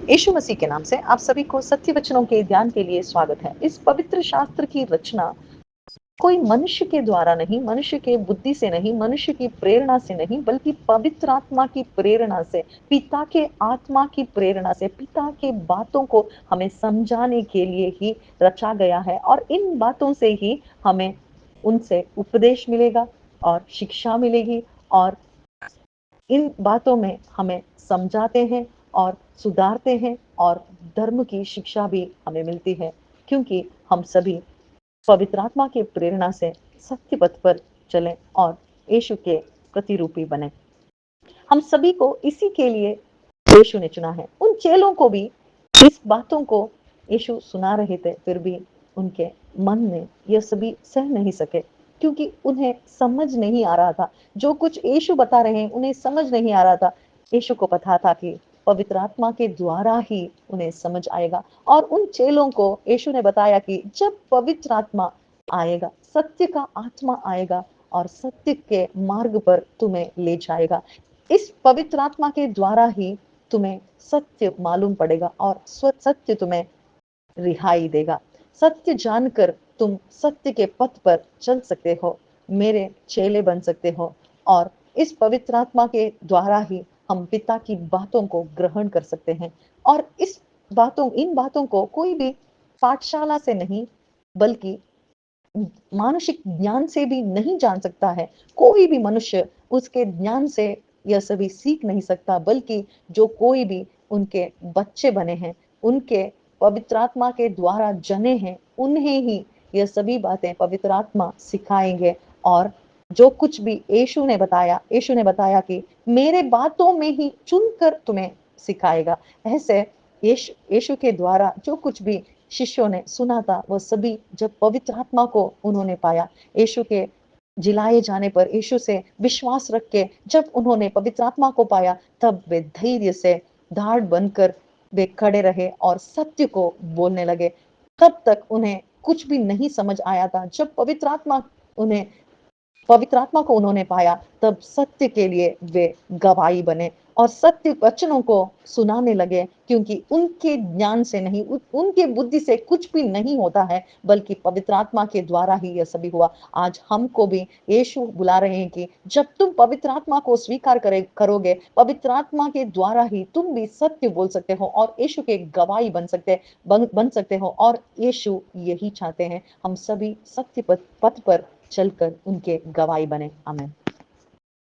यीशु मसीह के नाम से आप सभी को सत्य वचनों के ध्यान के लिए स्वागत है। इस पवित्र शास्त्र की रचना कोई मनुष्य के द्वारा नहीं, मनुष्य के बुद्धि से नहीं, मनुष्य की प्रेरणा से नहीं, बल्कि पवित्र आत्मा की प्रेरणा से, पिता के आत्मा की प्रेरणा से, पिता के बातों को हमें समझाने के लिए ही रचा गया है। और इन बातों से ही हमें उनसे उपदेश मिलेगा और शिक्षा मिलेगी, और इन बातों में हमें समझाते हैं और सुधारते हैं, और धर्म की शिक्षा भी हमें मिलती है, क्योंकि हम सभी पवित्र आत्मा की प्रेरणा से सत्य पथ पर चलें और यीशु के प्रतिरूपी बने। हम सभी को इसी के लिए यीशु ने चुना है। उन चेलों को भी इस बातों को यीशु सुना रहे थे, फिर भी उनके मन में यह सभी सह नहीं सके, क्योंकि उन्हें समझ नहीं आ रहा था। जो कुछ यीशु बता रहे हैं उन्हें समझ नहीं आ रहा था। यीशु को पता था कि पवित्र आत्मा के द्वारा ही उन्हें समझ आएगा। और उन चेलों को यीशु ने बताया कि जब पवित्र आत्मा आएगा, सत्य का आत्मा आएगा और सत्य के मार्ग पर तुम्हें ले जाएगा। इस पवित्र आत्मा के द्वारा ही तुम्हें सत्य मालूम पड़ेगा और सत्य तुम्हें रिहाई देगा। सत्य जानकर तुम सत्य के पथ पर चल सकते हो, मेरे चेले बन सकते हो। और इस पवित्र आत्मा के द्वारा ही हम पिता की बातों को ग्रहण कर सकते हैं। और इन बातों को कोई भी पाठशाला से नहीं, बल्कि मानसिक ज्ञान से भी नहीं जान सकता है। कोई भी मनुष्य उसके ज्ञान से यह सभी सीख नहीं सकता, बल्कि जो कोई भी उनके बच्चे बने हैं, उनके पवित्र आत्मा के द्वारा जने हैं, उन्हें ही यह सभी बातें पवित्र आत्मा सिखाएंगे। और जो कुछ भी यीशु ने बताया कि मेरे बातों में ही चुनकर तुम्हें सिखाएगा। ऐसे यीशु के द्वारा जो कुछ भी शिष्यों ने सुना था, वह सभी जब पवित्र आत्मा को उन्होंने पाया, यीशु के जिलाए जाने पर यीशु से विश्वास रख के जब उन्होंने पवित्र आत्मा को पाया, तब वे धैर्य से धाड़ बनकर वे खड़े रहे और सत्य को बोलने लगे। तब तक उन्हें कुछ भी नहीं समझ आया था। जब पवित्र आत्मा को उन्होंने पाया, तब सत्य के लिए वे गवाही बने और सत्य वचनों को सुनाने लगे, क्योंकि उनके ज्ञान से नहीं, उनके बुद्धि से कुछ भी नहीं होता है, बल्कि पवित्र आत्मा के द्वारा ही यह सभी हुआ। आज हमको भी यीशु बुला रहे हैं कि जब तुम पवित्र आत्मा को स्वीकार करोगे, पवित्र आत्मा के द्वारा ही तुम भी सत्य बोल सकते हो और यीशु के गवाही बन सकते हो। और यीशु यही चाहते हैं, हम सभी सत्य पथ पर चलकर उनके गवाही बने। आमीन।